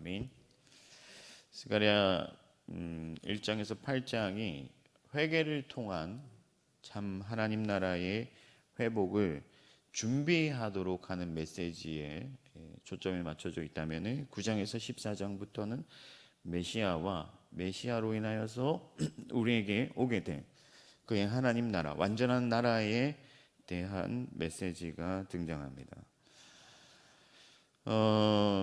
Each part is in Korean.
아멘. 스가랴 1장에서 8장이 회개를 통한 참 하나님 나라의 회복을 준비하도록 하는 메시지에 초점이 맞춰져 있다면 9장에서 14장부터는 메시아와 메시아로 인하여서 우리에게 오게 될 그의 하나님 나라, 완전한 나라에 대한 메시지가 등장합니다.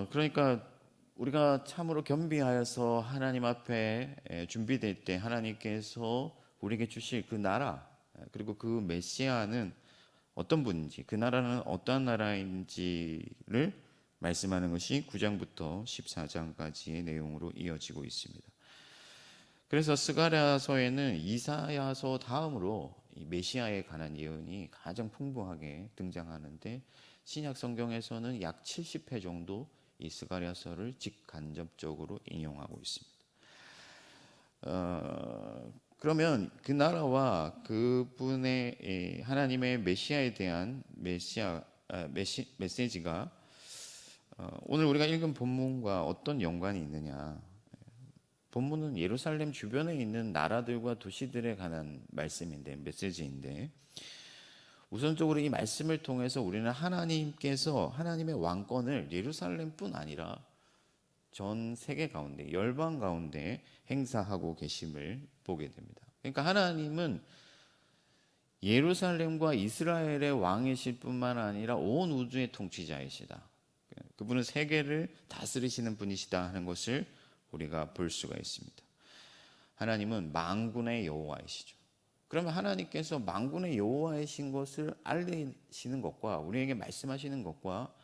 그러니까 우리가 참으로 겸비하여서 하나님 앞에 준비될 때 하나님께서 우리에게 주실 그 나라, 그리고 그 메시아는 어떤 분인지, 그 나라는 어떠한 나라인지를 말씀하는 것이 9장부터 14장까지의 내용으로 이어지고 있습니다. 그래서 스가랴서에는 이사야서 다음으로 이 메시아에 관한 예언이 가장 풍부하게 등장하는데, 신약 성경에서는 약 70회 정도 이 스가랴서를 직간접적으로 인용하고 있습니다. 그러면 그 나라와 그분의 하나님의 메시아에 대한 메시지가 오늘 우리가 읽은 본문과 어떤 연관이 있느냐? 본문은 예루살렘 주변에 있는 나라들과 도시들에 관한 말씀인데, 메시지인데, 우선적으로 이 말씀을 통해서 우리는 하나님께서 하나님의 왕권을 예루살렘뿐 아니라 전 세계 가운데, 열방 가운데 행사하고 계심을 보게 됩니다. 그러니까 하나님은 예루살렘과 이스라엘의 왕이실 뿐만 아니라 온 우주의 통치자이시다. 그분은 세계를 다스리시는 분이시다 하는 것을 우리가 볼 수가 있습니다. 하나님은 만군의 여호와이시죠. 그러면 하나님께서 만군의 여호와이신 것을 알리시는 것과 우리에게 말씀하시는 것과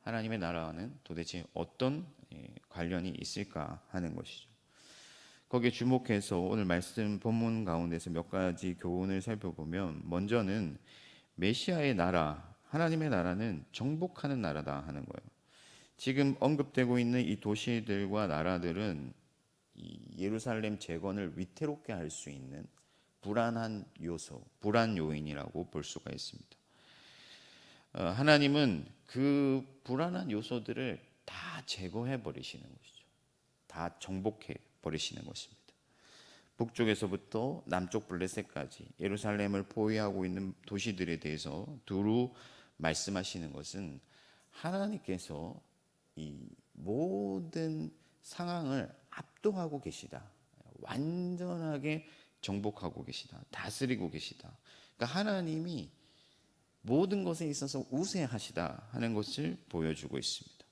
하나님의 나라와는 도대체 어떤 관련이 있을까 하는 것이죠. 거기에 주목해서 오늘 말씀 본문 가운데서 몇 가지 교훈을 살펴보면, 먼저는 메시아의 나라, 하나님의 나라는 정복하는 나라다 하는 거예요. 지금 언급되고 있는 이 도시들과 나라들은 이 예루살렘 재건을 위태롭게 할 수 있는 불안한 요소, 불안 요인이라고 볼 수가 있습니다. 하나님은 그 불안한 요소들을 다 제거해 버리시는 것이죠. 다 정복해 버리시는 것입니다. 북쪽에서부터 남쪽 블레셋까지 예루살렘을 포위하고 있는 도시들에 대해서 두루 말씀하시는 것은 하나님께서 이 모든 상황을 압도하고 계시다, 완전하게 정복하고 계시다, 다스리고 계시다. 그러니까 하나님이 모든 것에 있어서 우세하시다 하는 것을 보여주고 있습니다.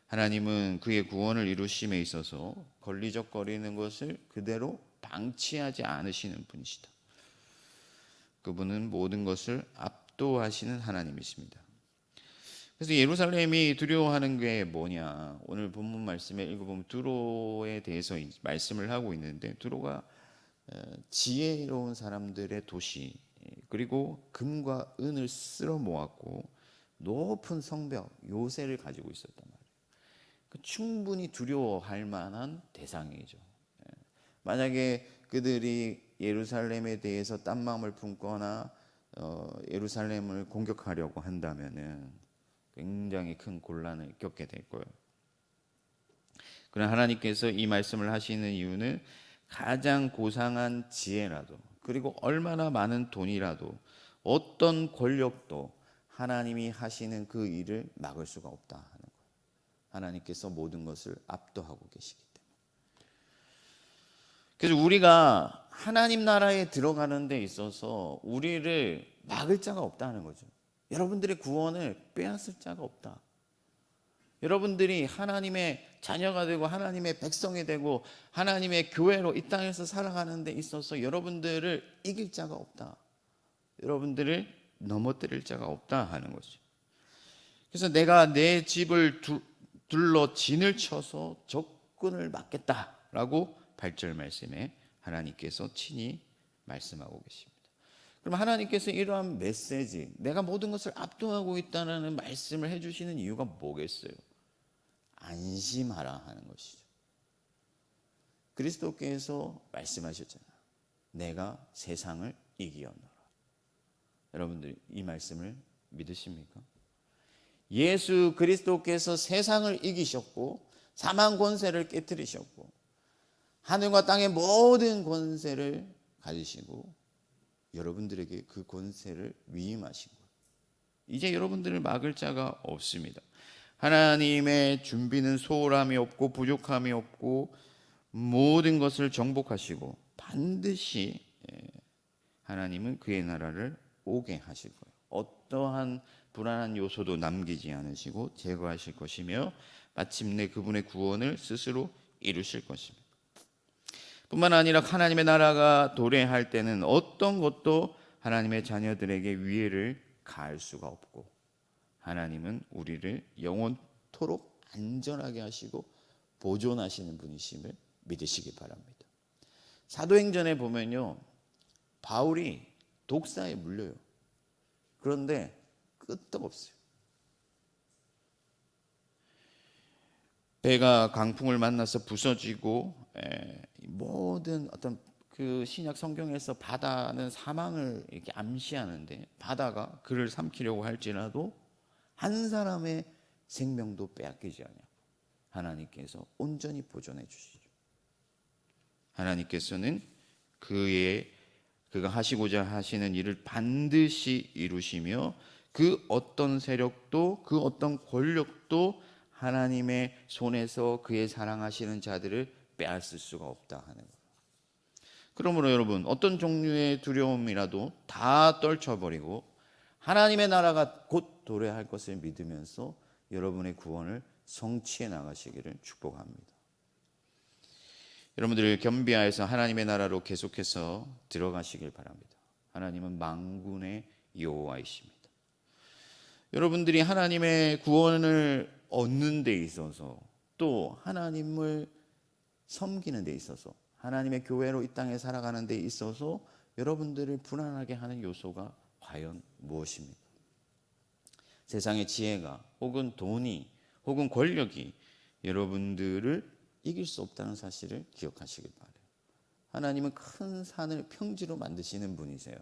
하나님은 그의 구원을 이루심에 있어서 걸리적거리는 것을 그대로 방치하지 않으시는 분이시다. 그분은 모든 것을 압도하시는 하나님이십니다. 그래서 예루살렘이 두려워하는 게 뭐냐? 오늘 본문 말씀에 읽어보면 두로에 대해서 말씀을 하고 있는데, 두로가 지혜로운 사람들의 도시, 그리고 금과 은을 쓸어 모았고 높은 성벽, 요새를 가지고 있었단 말이에요. 충분히 두려워할 만한 대상이죠. 만약에 그들이 예루살렘에 대해서 딴 마음을 품거나 예루살렘을 공격하려고 한다면은 굉장히 큰 곤란을 겪게 될 거예요. 그러나 하나님께서 이 말씀을 하시는 이유는 가장 고상한 지혜라도, 그리고 얼마나 많은 돈이라도, 어떤 권력도 하나님이 하시는 그 일을 막을 수가 없다 하는 거예요. 하나님께서 모든 것을 압도하고 계시기 때문에. 그래서 우리가 하나님 나라에 들어가는 데 있어서 우리를 막을 자가 없다는 거죠. 여러분들의 구원을 빼앗을 자가 없다. 여러분들이 하나님의 자녀가 되고 하나님의 백성이 되고 하나님의 교회로 이 땅에서 살아가는 데 있어서 여러분들을 이길 자가 없다. 여러분들을 넘어뜨릴 자가 없다 하는 것이죠. 그래서 내가 내 집을 둘러 진을 쳐서 적군을 막겠다라고 8절 말씀에 하나님께서 친히 말씀하고 계십니다. 그럼 하나님께서 이러한 메시지, 내가 모든 것을 압도하고 있다는 말씀을 해주시는 이유가 뭐겠어요? 안심하라 하는 것이죠. 그리스도께서 말씀하셨잖아요. 내가 세상을 이기었노라. 여러분들 이 말씀을 믿으십니까? 예수 그리스도께서 세상을 이기셨고 사망 권세를 깨뜨리셨고 하늘과 땅의 모든 권세를 가지시고 여러분들에게 그 권세를 위임하신 거예요. 이제 여러분들을 막을 자가 없습니다. 하나님의 준비는 소홀함이 없고 부족함이 없고 모든 것을 정복하시고 반드시 하나님은 그의 나라를 오게 하실 거예요. 어떠한 불안한 요소도 남기지 않으시고 제거하실 것이며 마침내 그분의 구원을 스스로 이루실 것입니다. 뿐만 아니라 하나님의 나라가 도래할 때는 어떤 것도 하나님의 자녀들에게 위해를 가할 수가 없고 하나님은 우리를 영원토록 안전하게 하시고 보존하시는 분이심을 믿으시기 바랍니다. 사도행전에 보면요, 바울이 독사에 물려요. 그런데 끄떡없어요. 배가 강풍을 만나서 부서지고 모든 어떤 그 신약 성경에서 바다는 사망을 이렇게 암시하는데 바다가 그를 삼키려고 할지라도 한 사람의 생명도 빼앗기지 않냐고 하나님께서 온전히 보존해 주시죠. 하나님께서는 그가 하시고자 하시는 일을 반드시 이루시며 그 어떤 세력도 그 어떤 권력도 하나님의 손에서 그의 사랑하시는 자들을 빼앗을 수가 없다 하는 거예요. 그러므로 여러분 어떤 종류의 두려움이라도 다 떨쳐버리고 하나님의 나라가 곧 도래할 것을 믿으면서 여러분의 구원을 성취해 나가시기를 축복합니다. 여러분들 겸비하여서 하나님의 나라로 계속해서 들어가시길 바랍니다. 하나님은 만군의 여호와이십니다. 여러분들이 하나님의 구원을 얻는 데 있어서 또 하나님을 섬기는 데 있어서 하나님의 교회로 이 땅에 살아가는 데 있어서 여러분들을 불안하게 하는 요소가 과연 무엇입니까? 세상의 지혜가 혹은 돈이 혹은 권력이 여러분들을 이길 수 없다는 사실을 기억하시길 바라요. 하나님은 큰 산을 평지로 만드시는 분이세요.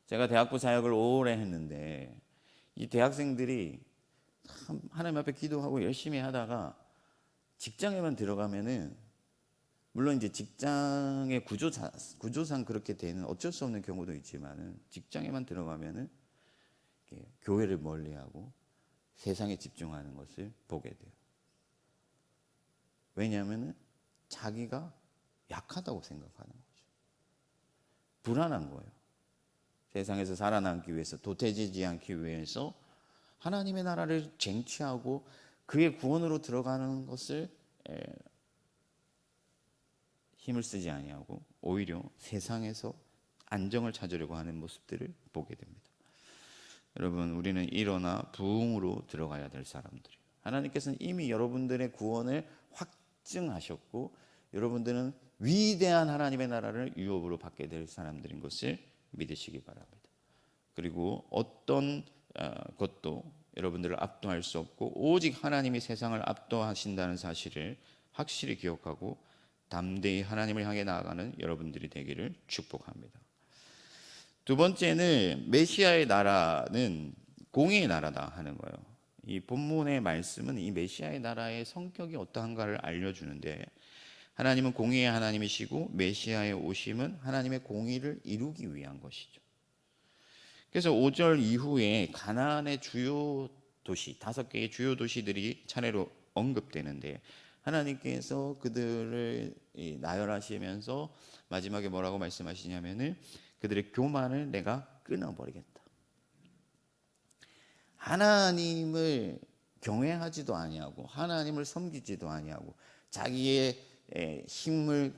제가 대학부 사역을 오래 했는데 이 대학생들이 참 하나님 앞에 기도하고 열심히 하다가 직장에만 들어가면은 물론 이제 직장의 구조상 그렇게 되는 어쩔 수 없는 경우도 있지만은 직장에만 들어가면은 교회를 멀리하고 세상에 집중하는 것을 보게 돼요. 왜냐하면 자기가 약하다고 생각하는 거죠. 불안한 거예요. 세상에서 살아남기 위해서 도태되지 않기 위해서 하나님의 나라를 쟁취하고 그의 구원으로 들어가는 것을 힘을 쓰지 아니하고 오히려 세상에서 안정을 찾으려고 하는 모습들을 보게 됩니다. 여러분 우리는 일어나 부흥으로 들어가야 될 사람들이에요. 하나님께서는 이미 여러분들의 구원을 확증하셨고 여러분들은 위대한 하나님의 나라를 유업으로 받게 될 사람들인 것을 믿으시기 바랍니다. 그리고 어떤 것도 여러분들을 압도할 수 없고 오직 하나님이 세상을 압도하신다는 사실을 확실히 기억하고 담대히 하나님을 향해 나아가는 여러분들이 되기를 축복합니다. 두 번째는 메시아의 나라는 공의의 나라다 하는 거예요. 이 본문의 말씀은 이 메시아의 나라의 성격이 어떠한가를 알려주는데 하나님은 공의의 하나님이시고 메시아의 오심은 하나님의 공의를 이루기 위한 것이죠. 그래서 5절 이후에 가나안의 주요 도시 5개의 주요 도시들이 차례로 언급되는데 하나님께서 그들을 나열하시면서 마지막에 뭐라고 말씀하시냐면은 그들의 교만을 내가 끊어버리겠다. 하나님을 경외하지도 아니하고 하나님을 섬기지도 아니하고 자기의 힘을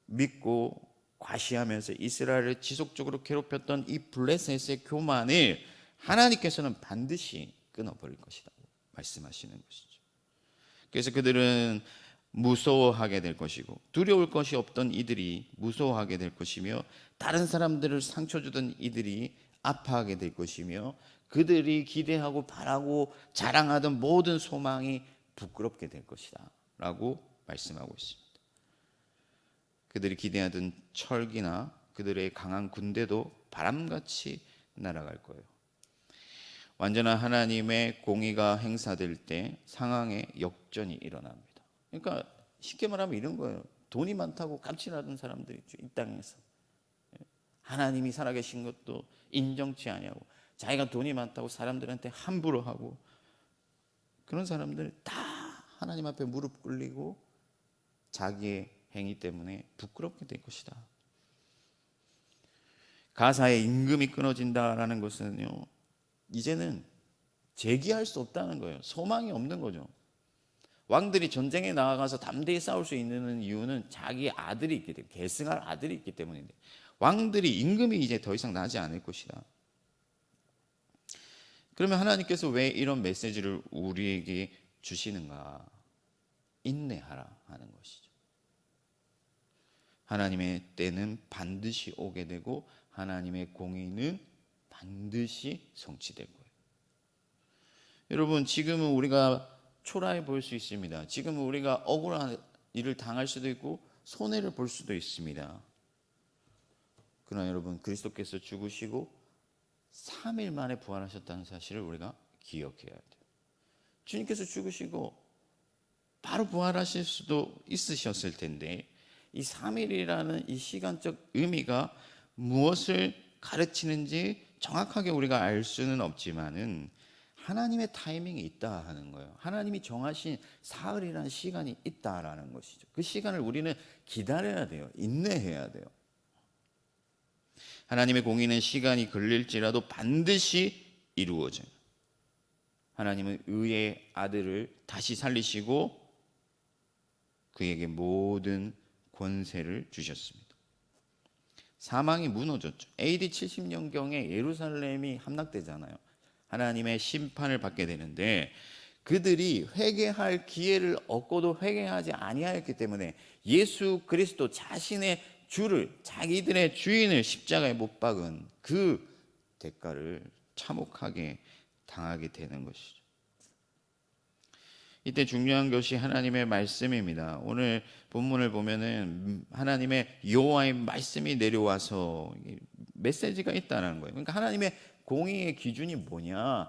믿고 과시하면서 이스라엘을 지속적으로 괴롭혔던 이 블레셋의 교만을 하나님께서는 반드시 끊어버릴 것이라고 말씀하시는 것이죠. 그래서 그들은 무서워하게 될 것이고 두려울 것이 없던 이들이 무서워하게 될 것이며 다른 사람들을 상처 주던 이들이 아파하게 될 것이며 그들이 기대하고 바라고 자랑하던 모든 소망이 부끄럽게 될 것이다 라고 말씀하고 있습니다. 그들이 기대하던 철기나 그들의 강한 군대도 바람같이 날아갈 거예요. 완전한 하나님의 공의가 행사될 때 상황의 역전이 일어납니다. 그러니까 쉽게 말하면 이런 거예요. 돈이 많다고 갑질하던 사람들이 있죠, 이 땅에서. 하나님이 살아계신 것도 인정치 아니하고, 자기가 돈이 많다고 사람들한테 함부로 하고, 그런 사람들 다 하나님 앞에 무릎 꿇리고 자기의 행위 때문에 부끄럽게 될 것이다. 가사의 임금이 끊어진다라는 것은요, 이제는 재기할 수 없다는 거예요. 소망이 없는 거죠. 왕들이 전쟁에 나아가서 담대히 싸울 수 있는 이유는 자기 아들이 있기 때문에, 계승할 아들이 있기 때문인데, 왕들이 임금이 이제 더 이상 나지 않을 것이다. 그러면 하나님께서 왜 이런 메시지를 우리에게 주시는가? 인내하라 하는 것이죠. 하나님의 때는 반드시 오게 되고 하나님의 공의는 반드시 성취될 거예요. 여러분, 지금은 우리가 초라해 보일 수 있습니다. 지금은 우리가 억울한 일을 당할 수도 있고 손해를 볼 수도 있습니다. 그러나 여러분, 그리스도께서 죽으시고 3일 만에 부활하셨다는 사실을 우리가 기억해야 돼요. 주님께서 죽으시고 바로 부활하실 수도 있으셨을 텐데, 이 3일이라는 이 시간적 의미가 무엇을 가르치는지 정확하게 우리가 알 수는 없지만은 하나님의 타이밍이 있다 하는 거예요. 하나님이 정하신 사흘이라는 시간이 있다라는 것이죠. 그 시간을 우리는 기다려야 돼요. 인내해야 돼요. 하나님의 공의는 시간이 걸릴지라도 반드시 이루어져요. 하나님은 의의 아들을 다시 살리시고 그에게 모든 권세를 주셨습니다. 사망이 무너졌죠. AD 70년경에 예루살렘이 함락되잖아요. 하나님의 심판을 받게 되는데, 그들이 회개할 기회를 얻고도 회개하지 아니하였기 때문에 예수 그리스도 자신의 주를, 자기들의 주인을 십자가에 못 박은 그 대가를 참혹하게 당하게 되는 것이죠. 이때 중요한 것이 하나님의 말씀입니다. 오늘 본문을 보면은 하나님의 여호와의 말씀이 내려와서 메시지가 있다는 거예요. 그러니까 하나님의 공의의 기준이 뭐냐?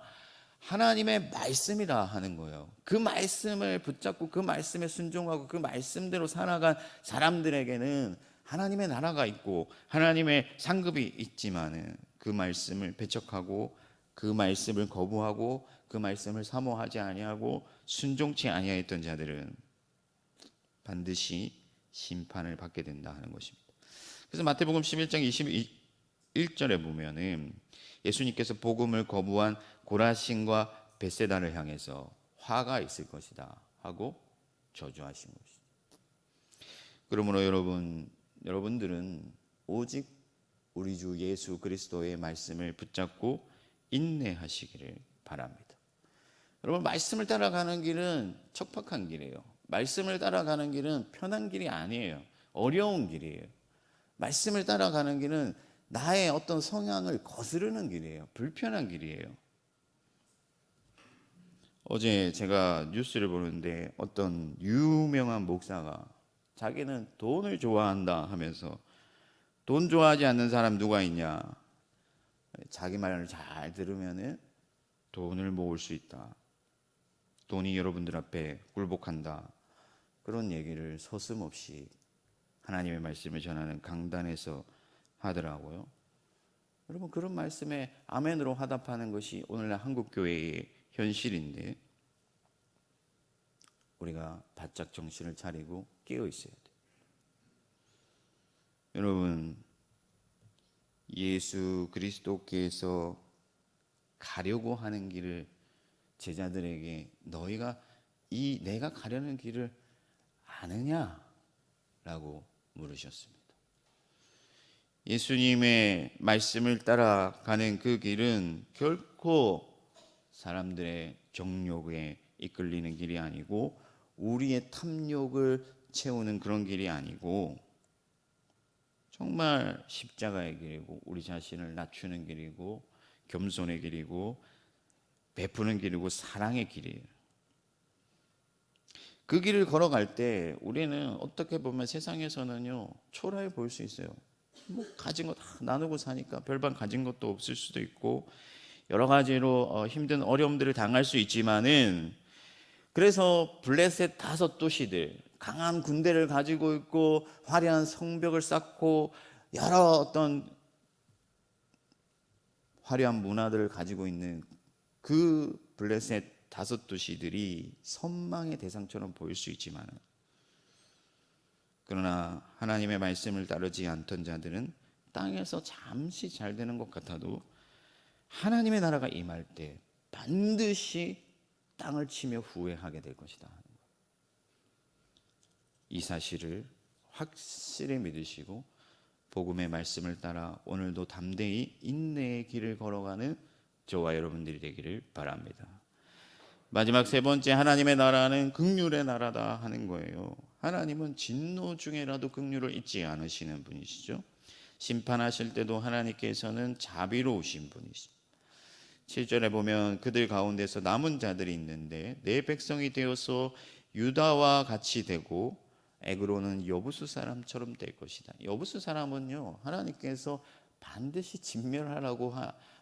하나님의 말씀이라 하는 거예요. 그 말씀을 붙잡고 그 말씀에 순종하고 그 말씀대로 살아간 사람들에게는 하나님의 나라가 있고 하나님의 상급이 있지만은, 그 말씀을 배척하고 그 말씀을 거부하고 그 말씀을 사모하지 아니하고 순종치 아니하였던 자들은 반드시 심판을 받게 된다 하는 것입니다. 그래서 마태복음 11장 21절에 보면은 예수님께서 복음을 거부한 고라신과 벳세다를 향해서 화가 있을 것이다 하고 저주하신 것이죠. 그러므로 여러분들은 오직 우리 주 예수 그리스도의 말씀을 붙잡고 인내하시기를 바랍니다. 여러분, 말씀을 따라가는 길은 척박한 길이에요. 말씀을 따라가는 길은 편한 길이 아니에요. 어려운 길이에요. 말씀을 따라가는 길은 나의 어떤 성향을 거스르는 길이에요. 불편한 길이에요. 어제 제가 뉴스를 보는데 어떤 유명한 목사가 자기는 돈을 좋아한다 하면서, 돈 좋아하지 않는 사람 누가 있냐? 자기 말을 잘 들으면은 돈을 모을 수 있다. 돈이 여러분들 앞에 굴복한다. 그런 얘기를 서슴없이 하나님의 말씀을 전하는 강단에서 하더라고요. 여러분, 그런 말씀에 아멘으로 화답하는 것이 오늘날 한국교회의 현실인데, 우리가 바짝 정신을 차리고 깨어 있어야 돼요. 여러분, 예수 그리스도께서 가려고 하는 길을 제자들에게 너희가 이 내가 가려는 길을 아느냐라고 물으셨습니다. 예수님의 말씀을 따라가는 그 길은 결코 사람들의 정욕에 이끌리는 길이 아니고 우리의 탐욕을 채우는 그런 길이 아니고 정말 십자가의 길이고 우리 자신을 낮추는 길이고 겸손의 길이고 베푸는 길이고 사랑의 길이에요. 그 길을 걸어갈 때 우리는 어떻게 보면 세상에서는요 초라해 보일 수 있어요. 뭐 가진 거 다 나누고 사니까 별반 가진 것도 없을 수도 있고 여러 가지로 힘든 어려움들을 당할 수 있지만은 그래서 블레셋 5도시들, 강한 군대를 가지고 있고 화려한 성벽을 쌓고 여러 어떤 화려한 문화들을 가지고 있는 그 블레셋 5도시들이 선망의 대상처럼 보일 수 있지만, 그러나 하나님의 말씀을 따르지 않던 자들은 땅에서 잠시 잘 되는 것 같아도 하나님의 나라가 임할 때 반드시 땅을 치며 후회하게 될 것이다. 이 사실을 확실히 믿으시고 복음의 말씀을 따라 오늘도 담대히 인내의 길을 걸어가는 저와 여러분들이 되기를 바랍니다. 마지막 3번째, 하나님의 나라는 긍휼의 나라다 하는 거예요. 하나님은 진노 중에라도 긍휼을 잊지 않으시는 분이시죠. 심판하실 때도 하나님께서는 자비로우신 분이십니다. 7절에 보면 그들 가운데서 남은 자들이 있는데 내 백성이 되어서 유다와 같이 되고 에그로는 여부수 사람처럼 될 것이다. 여부수 사람은요, 하나님께서 반드시 진멸하라고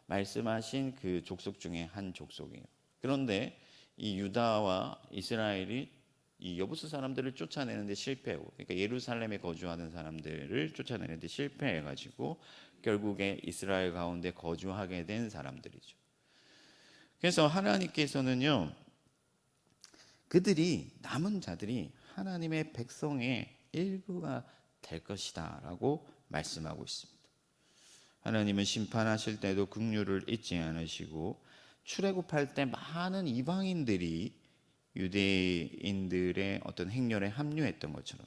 말씀하신 그 족속 중에 한 족속이에요. 그런데 이 유다와 이스라엘이 이 여부수 사람들을 쫓아내는데 실패하고, 그러니까 예루살렘에 거주하는 사람들을 쫓아내는데 실패해가지고 결국에 이스라엘 가운데 거주하게 된 사람들이죠. 그래서 하나님께서는요, 그들이, 남은 자들이 하나님의 백성의 일부가 될 것이다 라고 말씀하고 있습니다. 하나님은 심판하실 때도 긍휼을 잊지 않으시고 출애굽할 때 많은 이방인들이 유대인들의 어떤 행렬에 합류했던 것처럼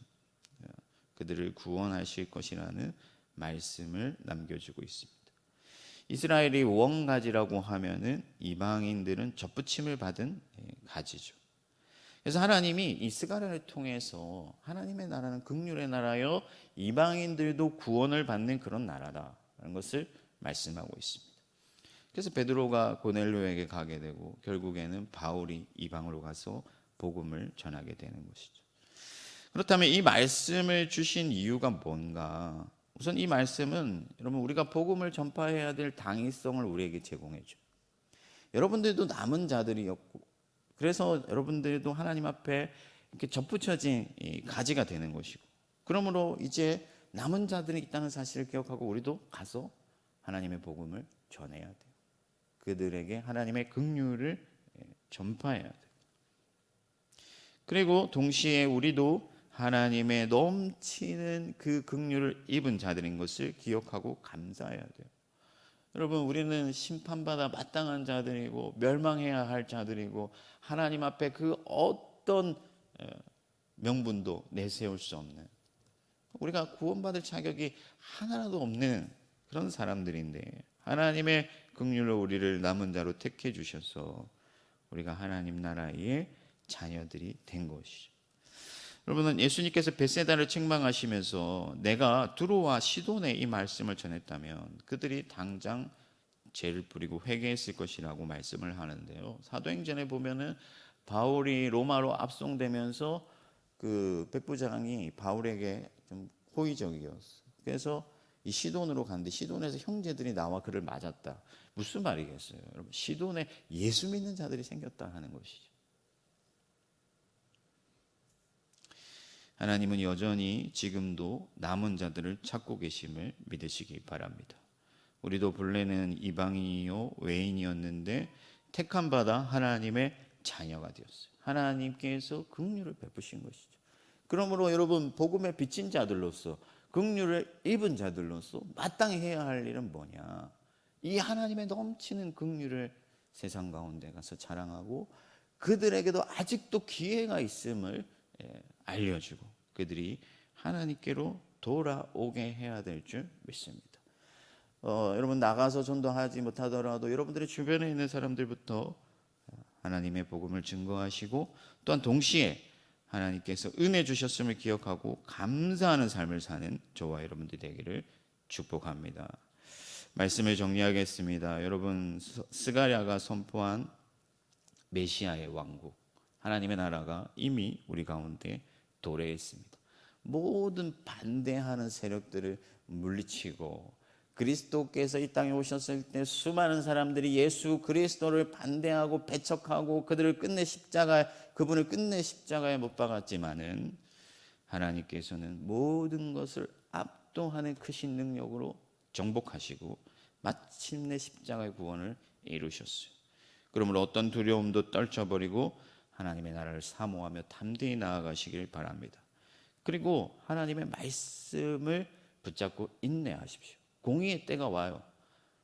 그들을 구원하실 것이라는 말씀을 남겨주고 있습니다. 이스라엘이 원가지라고 하면은 이방인들은 접붙임을 받은 가지죠. 그래서 하나님이 이 스가랴를 통해서 하나님의 나라는 긍휼의 나라여 이방인들도 구원을 받는 그런 나라다라는 것을 말씀하고 있습니다. 그래서 베드로가 고넬료에게 가게 되고 결국에는 바울이 이방으로 가서 복음을 전하게 되는 것이죠. 그렇다면 이 말씀을 주신 이유가 뭔가? 우선 이 말씀은 여러분, 우리가 복음을 전파해야 될 당위성을 우리에게 제공해줘. 여러분들도 남은 자들이었고, 그래서 여러분들도 하나님 앞에 이렇게 접붙여진 가지가 되는 것이고, 그러므로 이제 남은 자들이 있다는 사실을 기억하고 우리도 가서 하나님의 복음을 전해야 돼요. 그들에게 하나님의 긍휼을 전파해야 돼요. 그리고 동시에 우리도 하나님의 넘치는 그 긍휼을 입은 자들인 것을 기억하고 감사해야 돼요. 여러분, 우리는 심판받아 마땅한 자들이고 멸망해야 할 자들이고 하나님 앞에 그 어떤 명분도 내세울 수 없는, 우리가 구원받을 자격이 하나라도 없는 그런 사람들인데 하나님의 긍휼로 우리를 남은 자로 택해 주셔서 우리가 하나님 나라의 자녀들이 된 것이죠. 여러분은 예수님께서 벳세다를 책망하시면서 내가 두로와 시돈에 이 말씀을 전했다면 그들이 당장 죄를 부리고 회개했을 것이라고 말씀을 하는데요. 사도행전에 보면은 바울이 로마로 압송되면서 그 백부장이 바울에게 좀 호의적이었어요. 그래서 이 시돈으로 갔는데 시돈에서 형제들이 나와 그를 맞았다. 무슨 말이겠어요? 여러분, 시돈에 예수 믿는 자들이 생겼다 하는 것이죠. 하나님은 여전히 지금도 남은 자들을 찾고 계심을 믿으시기 바랍니다. 우리도 본래는 이방인이요 외인이었는데 택함 받아 하나님의 자녀가 되었어요. 하나님께서 긍휼을 베푸신 것이죠. 그러므로 여러분, 복음에 비친 자들로서, 긍휼을 입은 자들로서 마땅히 해야 할 일은 뭐냐? 이 하나님의 넘치는 긍휼을 세상 가운데 가서 자랑하고 그들에게도 아직도 기회가 있음을 알려주고 그들이 하나님께로 돌아오게 해야 될 줄 믿습니다. 여러분, 나가서 전도하지 못하더라도 여러분들의 주변에 있는 사람들부터 하나님의 복음을 증거하시고 또한 동시에 하나님께서 은혜 주셨음을 기억하고 감사하는 삶을 사는 저와 여러분들이 되기를 축복합니다. 말씀을 정리하겠습니다. 여러분, 스가랴가 선포한 메시아의 왕국, 하나님의 나라가 이미 우리 가운데 도래했습니다. 모든 반대하는 세력들을 물리치고 그리스도께서 이 땅에 오셨을 때 수많은 사람들이 예수 그리스도를 반대하고 배척하고 그분을 끝내 십자가에 못 박았지만은 하나님께서는 모든 것을 압도하는 크신 능력으로 정복하시고 마침내 십자가의 구원을 이루셨어요. 그러므로 어떤 두려움도 떨쳐버리고 하나님의 나라를 사모하며 담대히 나아가시길 바랍니다. 그리고 하나님의 말씀을 붙잡고 인내하십시오. 공의의 때가 와요.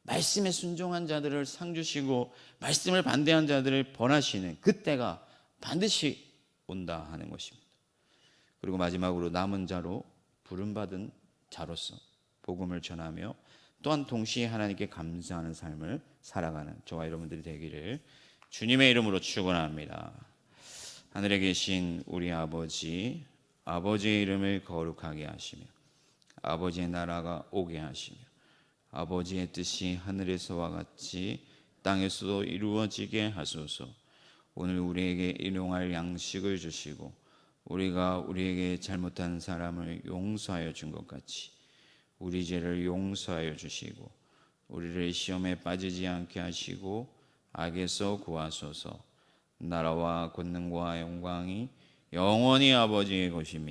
말씀에 순종한 자들을 상 주시고 말씀을 반대한 자들을 벌하시는 그 때가 반드시 온다 하는 것입니다. 그리고 마지막으로 남은 자로 부름받은 자로서 복음을 전하며 또한 동시에 하나님께 감사하는 삶을 살아가는 저와 여러분들이 되기를 주님의 이름으로 축원합니다. 하늘에 계신 우리 아버지, 아버지의 이름을 거룩하게 하시며 아버지의 나라가 오게 하시며 아버지의 뜻이 하늘에서와 같이 땅에서도 이루어지게 하소서. 오늘 우리에게 일용할 양식을 주시고 우리가 우리에게 잘못한 사람을 용서하여 준 것 같이 우리 죄를 용서하여 주시고 우리를 시험에 빠지지 않게 하시고 악에서 구하소서. 나라와 권능과 영광이 영원히 아버지의 것입니다.